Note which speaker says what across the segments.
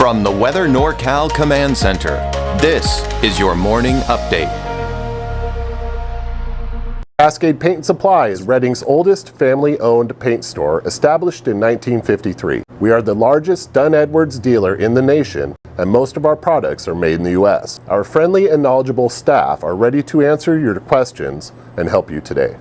Speaker 1: From the Weather NorCal Command Center, this is your morning update.
Speaker 2: Cascade Paint Supply is Redding's oldest family-owned paint store, established in 1953. We are the largest Dunn Edwards dealer in the nation, and most of our products are made in the U.S. Our friendly and knowledgeable staff are ready to answer your questions and help you today.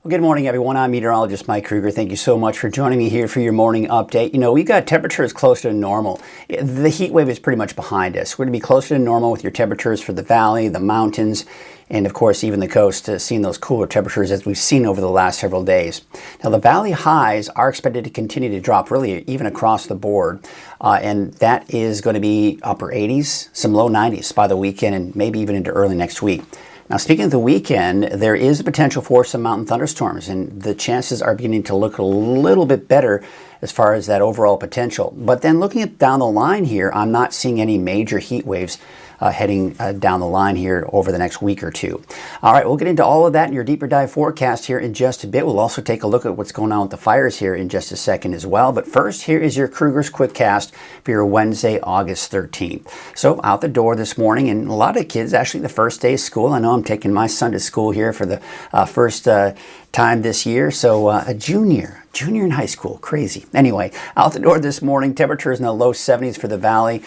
Speaker 3: Well, good morning, everyone. I'm Meteorologist Mike Krueger. Thank you so much for joining me here for your morning update. You know, we've got temperatures close to normal. The heat wave is pretty much behind us. We're going to be closer to normal with your temperatures for the valley, the mountains, and of course even the coast, seeing those cooler temperatures as we've seen over the last several days. Now, the valley highs are expected to continue to drop really even across the board, and that is going to be upper 80s, some low 90s by the weekend, and maybe even into early next week. Now, speaking of the weekend, there is a potential for some mountain thunderstorms, and the chances are beginning to look a little bit better as far as that overall potential. But then looking at down the line here, I'm not seeing any major heat waves heading down the line here over the next week or two. All right, we'll get into all of that in your deeper dive forecast here in just a bit. We'll also take a look at what's going on with the fires here in just a second as well. But first, here is your Krueger's Quickcast for your Wednesday, August 13th. So out the door this morning, and a lot of kids, actually the first day of school. I know I'm taking my son to school here for the first time this year. So a junior in high school, crazy. Anyway, out the door this morning, temperatures in the low 70s for the valley,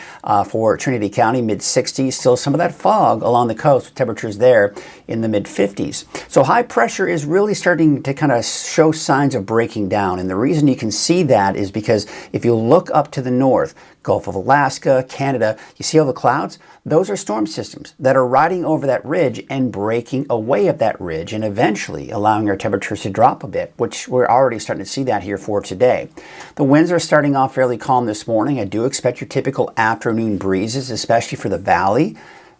Speaker 3: for Trinity County, mid 60s. Still some of that fog along the coast, with temperatures there in the mid 50s. So high pressure is really starting to kind of show signs of breaking down. And the reason you can see that is because if you look up to the north, Gulf of Alaska, Canada, you see all the clouds? Those are storm systems that are riding over that ridge and breaking away at that ridge and eventually allowing our temperatures to drop a bit, which we're already starting to see that here for today. The winds are starting off fairly calm this morning. I do expect your typical afternoon breezes, especially for the valley.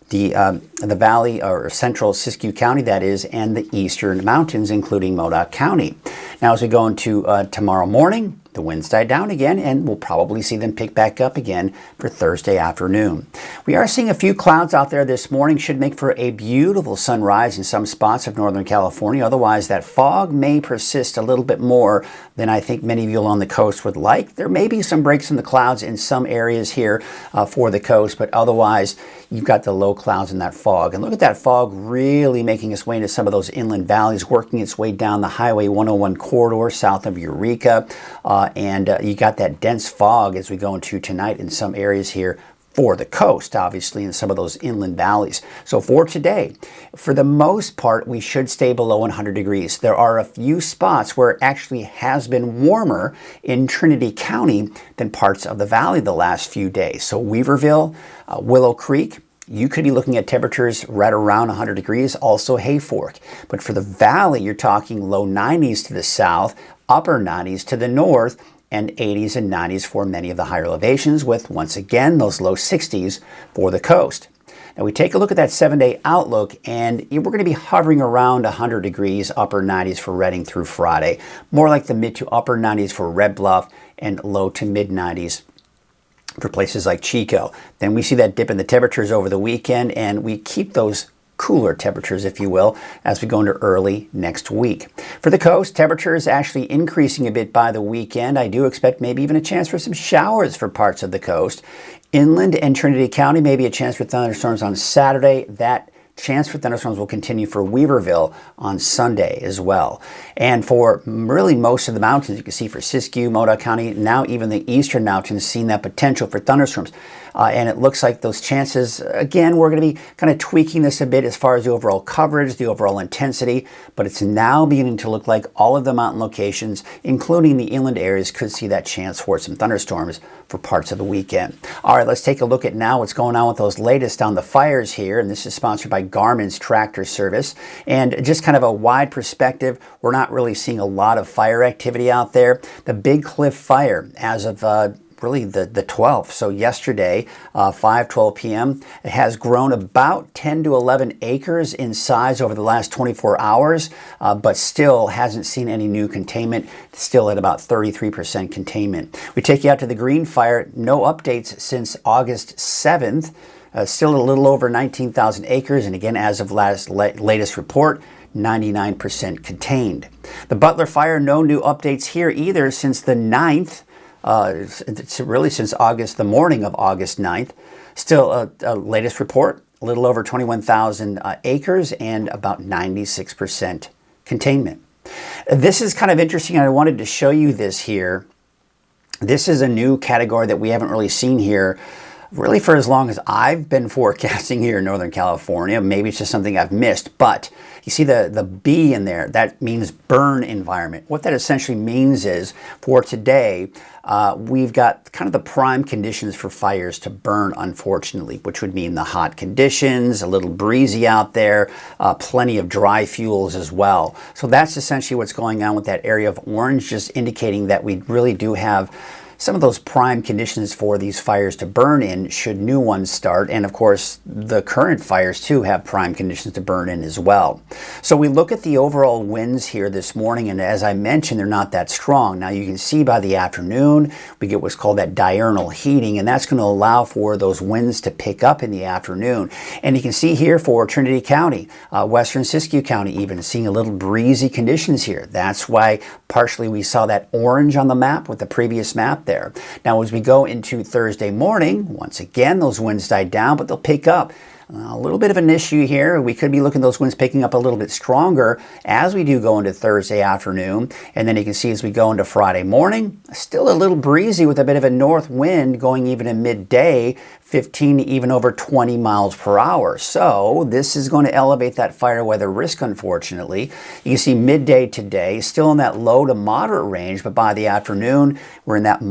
Speaker 3: The valley, or central Siskiyou County that is, and the eastern mountains, including Modoc County. Now as we go into tomorrow morning, the winds die down again, and we'll probably see them pick back up again for Thursday afternoon. We are seeing a few clouds out there this morning. Should make for a beautiful sunrise in some spots of Northern California. Otherwise, that fog may persist a little bit more than I think many of you along the coast would like. There may be some breaks in the clouds in some areas here for the coast, but otherwise, you've got the low clouds and that fog. And look at that fog really making its way into some of those inland valleys, working its way down the Highway 101 corridor south of Eureka. And you got that dense fog as we go into tonight in some areas here for the coast, obviously, in some of those inland valleys. So for today, for the most part, we should stay below 100 degrees. There are a few spots where it actually has been warmer in Trinity County than parts of the valley the last few days. So Weaverville, Willow Creek, you could be looking at temperatures right around 100 degrees, also Hayfork. But for the valley, you're talking low 90s to the south, upper 90s to the north, and 80s and 90s for many of the higher elevations, with, once again, those low 60s for the coast. Now we take a look at that 7-day outlook, and we're going to be hovering around 100 degrees, upper 90s for Redding through Friday. More like the mid to upper 90s for Red Bluff, and low to mid 90s for places like Chico. Then we see that dip in the temperatures over the weekend, and we keep those cooler temperatures, if you will, as we go into early next week. For the coast, temperatures actually increasing a bit by the weekend. I do expect maybe even a chance for some showers for parts of the coast. Inland and Trinity County, maybe a chance for thunderstorms on Saturday. That chance for thunderstorms will continue for Weaverville on Sunday as well. And for really most of the mountains, you can see for Siskiyou, Modoc County, now even the eastern mountains, seeing that potential for thunderstorms. And it looks like those chances, again, we're going to be kind of tweaking this a bit as far as the overall coverage, the overall intensity, but it's now beginning to look like all of the mountain locations, including the inland areas, could see that chance for some thunderstorms for parts of the weekend. All right, let's take a look at now what's going on with those latest on the fires here, and this is sponsored by Garmin's Tractor Service. And just kind of a wide perspective, we're not really seeing a lot of fire activity out there. The Big Cliff Fire, as of really the 12th, so yesterday, 5:12 p.m., it has grown about 10 to 11 acres in size over the last 24 hours, but still hasn't seen any new containment, still at about 33% containment. We take you out to the Green Fire, no updates since August 7th, still a little over 19,000 acres, and again, as of latest report, 99% contained. The Butler Fire, no new updates here either since the 9th. it's really since August, the morning of August 9th. Still, latest report, a little over 21,000 acres and about 96% containment. This is kind of interesting, and I wanted to show you this here. This is a new category that we haven't really seen here really for as long as I've been forecasting here in Northern California. Maybe it's just something I've missed, but you see the B in there, that means burn environment. What that essentially means is for today, we've got kind of the prime conditions for fires to burn, unfortunately, which would mean the hot conditions, a little breezy out there, plenty of dry fuels as well. So that's essentially what's going on with that area of orange, just indicating that we really do have some of those prime conditions for these fires to burn in should new ones start. And of course, the current fires too have prime conditions to burn in as well. So we look at the overall winds here this morning, and as I mentioned, they're not that strong. Now you can see by the afternoon, we get what's called that diurnal heating, and that's going to allow for those winds to pick up in the afternoon. And you can see here for Trinity County, Western Siskiyou County even, seeing a little breezy conditions here. That's why partially we saw that orange on the map with the previous map there. Now, as we go into Thursday morning, once again, those winds died down, but they'll pick up. A little bit of an issue here. We could be looking at those winds picking up a little bit stronger as we do go into Thursday afternoon. And then you can see as we go into Friday morning, still a little breezy with a bit of a north wind going even in midday, 15 to even over 20 miles per hour. So this is going to elevate that fire weather risk, unfortunately. You can see midday today, still in that low to moderate range, but by the afternoon, we're in that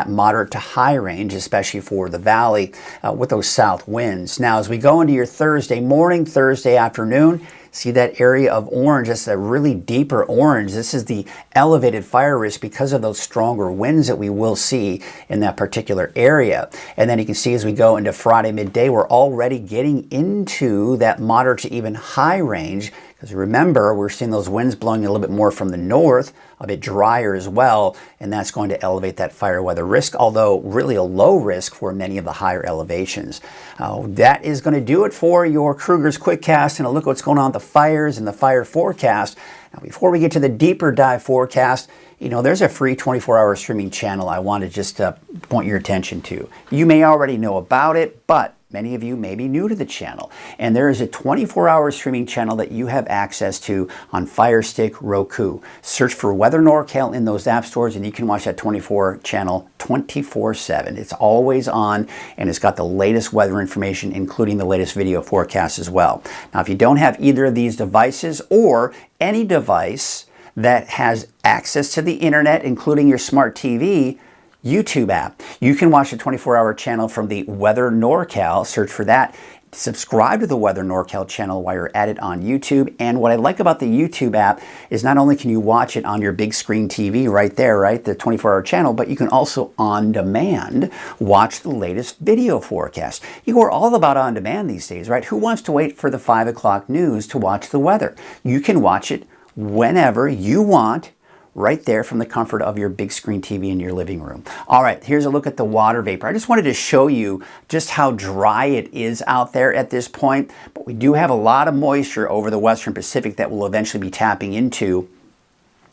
Speaker 3: moderate to high range, especially for the valley with those south winds. Now, as we go into your Thursday morning, Thursday afternoon, see that area of orange, that's a really deeper orange. This is the elevated fire risk because of those stronger winds that we will see in that particular area. And then you can see as we go into Friday midday, we're already getting into that moderate to even high range. Because remember, we're seeing those winds blowing a little bit more from the north, a bit drier as well, and that's going to elevate that fire weather risk, although really a low risk for many of the higher elevations. That is going to do it for your Krueger's Quickcast, and a look at what's going on with the fires and the fire forecast. Now, before we get to the deeper dive forecast, you know, there's a free 24-hour streaming channel I want to just point your attention to. You may already know about it, but many of you may be new to the channel, and there is a 24-hour streaming channel that you have access to on Fire Stick Roku. Search for Weather NorCal in those app stores, and you can watch that 24 channel 24/7. It's always on, and it's got the latest weather information, including the latest video forecasts as well. Now, if you don't have either of these devices or any device that has access to the internet, including your smart TV, YouTube app, you can watch the 24-hour channel from the Weather NorCal. Search for that. Subscribe to the Weather NorCal channel while you're at it on YouTube. And what I like about the YouTube app is not only can you watch it on your big screen TV right there, right, the 24-hour channel, but you can also on demand watch the latest video forecast. You are all about on demand these days, right? Who wants to wait for the 5 o'clock news to watch the weather? You can watch it whenever you want, right there from the comfort of your big screen TV in your living room. All right, here's a look at the water vapor. I just wanted to show you just how dry it is out there at this point, but we do have a lot of moisture over the Western Pacific that we'll eventually be tapping into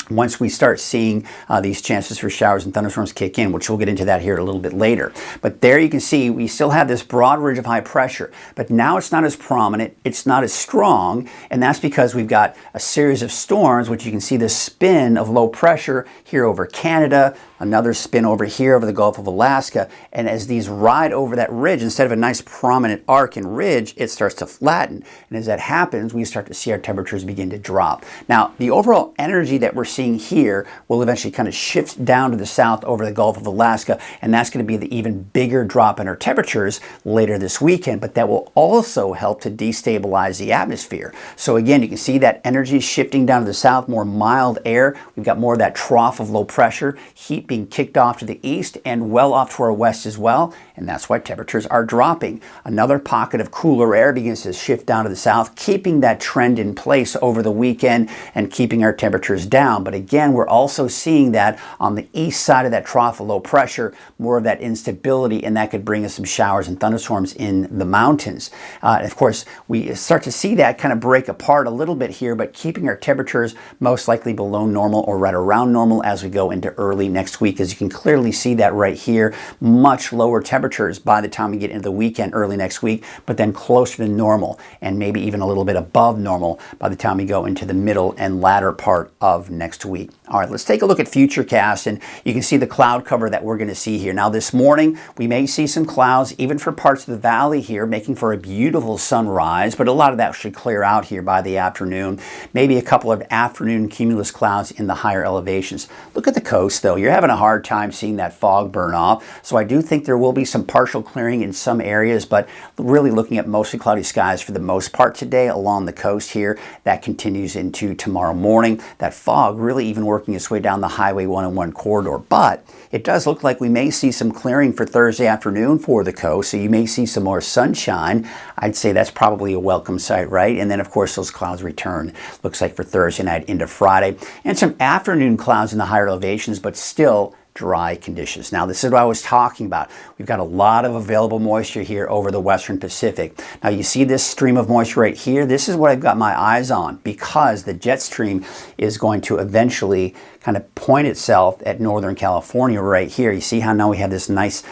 Speaker 3: once we start seeing these chances for showers and thunderstorms kick in, which we'll get into that here a little bit later. But there you can see we still have this broad ridge of high pressure, but now it's not as prominent, it's not as strong, and that's because we've got a series of storms, which you can see the spin of low pressure here over Canada, another spin over here over the Gulf of Alaska, and as these ride over that ridge, instead of a nice prominent arc and ridge, it starts to flatten, and as that happens, we start to see our temperatures begin to drop. Now, the overall energy that we're seeing here will eventually kind of shift down to the south over the Gulf of Alaska, and that's going to be the even bigger drop in our temperatures later this weekend, but that will also help to destabilize the atmosphere. So again, you can see that energy shifting down to the south, more mild air. We've got more of that trough of low pressure, heat being kicked off to the east and well off to our west as well, and that's why temperatures are dropping. Another pocket of cooler air begins to shift down to the south, keeping that trend in place over the weekend and keeping our temperatures down. But again, we're also seeing that on the east side of that trough of low pressure, more of that instability, and that could bring us some showers and thunderstorms in the mountains. Of course, we start to see that kind of break apart a little bit here, but keeping our temperatures most likely below normal or right around normal as we go into early next next week, as you can clearly see that right here. Much lower temperatures by the time we get into the weekend early next week, but then closer to normal and maybe even a little bit above normal by the time we go into the middle and latter part of next week. All right, let's take a look at Futurecast, and you can see the cloud cover that we're going to see here. Now this morning we may see some clouds even for parts of the valley here, making for a beautiful sunrise, but a lot of that should clear out here by the afternoon. Maybe a couple of afternoon cumulus clouds in the higher elevations. Look at the coast though. You're having a hard time seeing that fog burn off, so I do think there will be some partial clearing in some areas, but really looking at mostly cloudy skies for the most part today along the coast here. That continues into tomorrow morning. That fog really even working its way down the Highway 101 corridor, but it does look like we may see some clearing for Thursday afternoon for the coast, so you may see some more sunshine. I'd say that's probably a welcome sight, right? And then of course those clouds return, looks like for Thursday night into Friday, and some afternoon clouds in the higher elevations, but still dry conditions. Now this is what I was talking about. We've got a lot of available moisture here over the western Pacific. Now you see this stream of moisture right here. This is what I've got my eyes on, because the jet stream is going to eventually kind of point itself at Northern California right here. You see how now we have this nice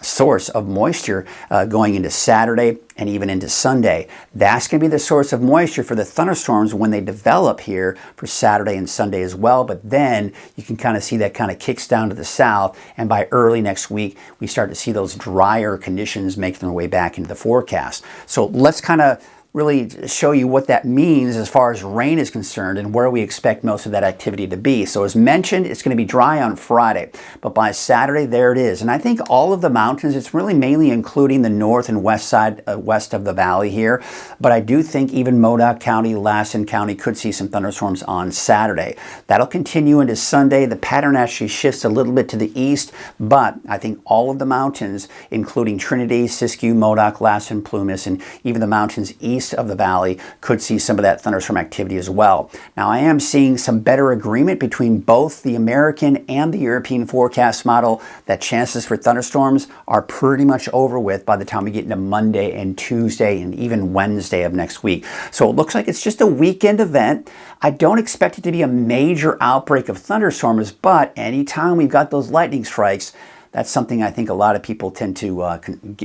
Speaker 3: source of moisture going into Saturday and even into Sunday. That's going to be the source of moisture for the thunderstorms when they develop here for Saturday and Sunday as well. But then you can kind of see that kind of kicks down to the south, and by early next week we start to see those drier conditions making their way back into the forecast. So let's kind of really show you what that means as far as rain is concerned and where we expect most of that activity to be. So as mentioned, it's going to be dry on Friday, but by Saturday, there it is. And I think all of the mountains, it's really mainly including the north and west side, west of the valley here, but I do think even Modoc County, Lassen County could see some thunderstorms on Saturday. That'll continue into Sunday. The pattern actually shifts a little bit to the east, but I think all of the mountains, including Trinity, Siskiyou, Modoc, Lassen, Plumas, and even the mountains east of the valley could see some of that thunderstorm activity as well. Now I am seeing some better agreement between both the American and the European forecast model that chances for thunderstorms are pretty much over with by the time we get into Monday and Tuesday and even Wednesday of next week. So it looks like it's just a weekend event. I don't expect it to be a major outbreak of thunderstorms, but anytime we've got those lightning strikes, that's something I think a lot of people tend to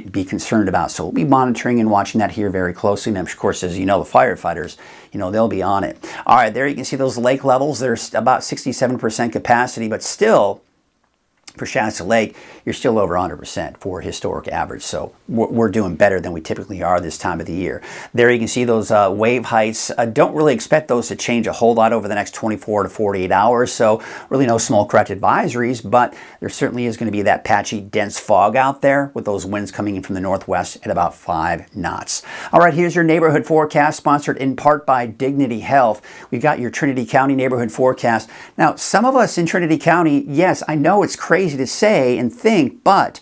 Speaker 3: be concerned about. So we'll be monitoring and watching that here very closely. And of course, as you know, the firefighters, they'll be on it. All right, there you can see those lake levels. There's about 67% capacity, but still, for Shasta Lake, you're still over 100% for historic average. So we're doing better than we typically are this time of the year. There you can see those wave heights. Don't really expect those to change a whole lot over the next 24 to 48 hours. So really no small craft advisories, but there certainly is going to be that patchy, dense fog out there with those winds coming in from the northwest at about 5 knots. All right, here's your neighborhood forecast, sponsored in part by Dignity Health. We've got your Trinity County neighborhood forecast. Now, some of us in Trinity County, yes, I know it's crazy to say and think, but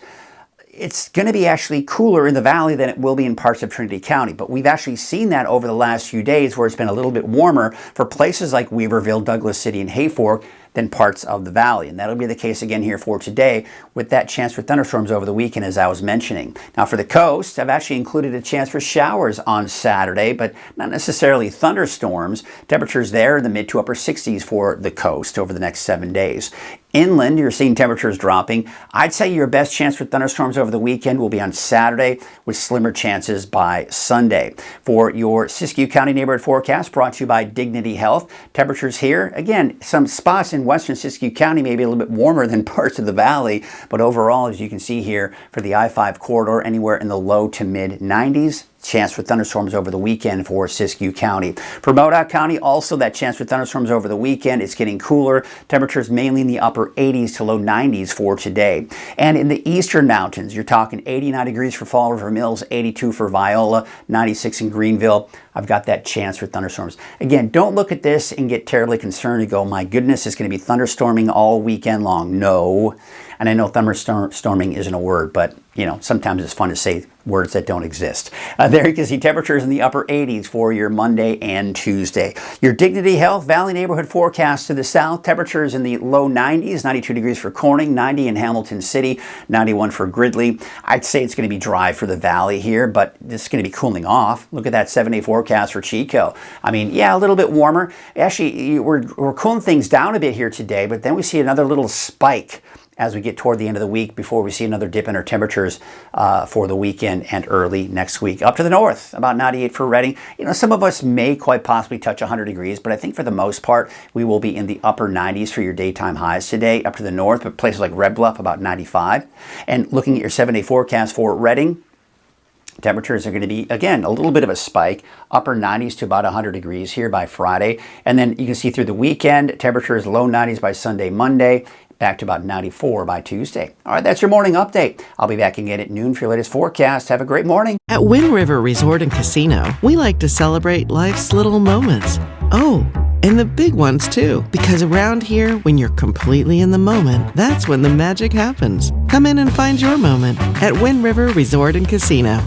Speaker 3: it's going to be actually cooler in the valley than it will be in parts of Trinity County. But we've actually seen that over the last few days where it's been a little bit warmer for places like Weaverville, Douglas City, and Hayfork than parts of the valley. And that'll be the case again here for today with that chance for thunderstorms over the weekend, as I was mentioning. Now for the coast, I've actually included a chance for showers on Saturday, but not necessarily thunderstorms. Temperatures there in the mid to upper 60s for the coast over the next 7 days. Inland, you're seeing temperatures dropping. I'd say your best chance for thunderstorms over the weekend will be on Saturday, with slimmer chances by Sunday. For your Siskiyou County neighborhood forecast, brought to you by Dignity Health, temperatures here, again, some spots in western Siskiyou County may be a little bit warmer than parts of the valley, but overall, as you can see here, for the I-5 corridor, anywhere in the low to mid 90s. Chance for thunderstorms over the weekend for Siskiyou County. For Modoc County, also that chance for thunderstorms over the weekend. It's getting cooler. Temperatures mainly in the upper 80s to low 90s for today. And in the eastern mountains, you're talking 89 degrees for Fall River Mills, 82 for Viola, 96 in Greenville. I've got that chance for thunderstorms. Again, don't look at this and get terribly concerned and go, my goodness, it's going to be thunderstorming all weekend long. No. And I know thunderstorming isn't a word, but sometimes it's fun to say words that don't exist. There you can see temperatures in the upper 80s for your Monday and Tuesday. Your Dignity Health Valley neighborhood forecast to the south, temperatures in the low 90s, 92 degrees for Corning, 90 in Hamilton City, 91 for Gridley. I'd say it's going to be dry for the valley here, but it's going to be cooling off. Look at that 7-day forecast for Chico. I mean, yeah, a little bit warmer. Actually, we're cooling things down a bit here today, but then we see another little spike as we get toward the end of the week before we see another dip in our temperatures for the weekend and early next week. Up to the north, about 98 for Redding. Some of us may quite possibly touch 100 degrees, but I think for the most part, we will be in the upper 90s for your daytime highs today. Up to the north, but places like Red Bluff, about 95. And looking at your 7-day forecast for Redding, temperatures are going to be, again, a little bit of a spike, upper 90s to about 100 degrees here by Friday. And then you can see through the weekend, temperatures low 90s by Sunday, Monday, back to about 94 by Tuesday. All right, that's your morning update. I'll be back again at noon for your latest forecast. Have a great morning.
Speaker 4: At Wind River Resort and Casino, we like to celebrate life's little moments. Oh, and the big ones too. Because around here, when you're completely in the moment, that's when the magic happens. Come in and find your moment at Wind River Resort and Casino.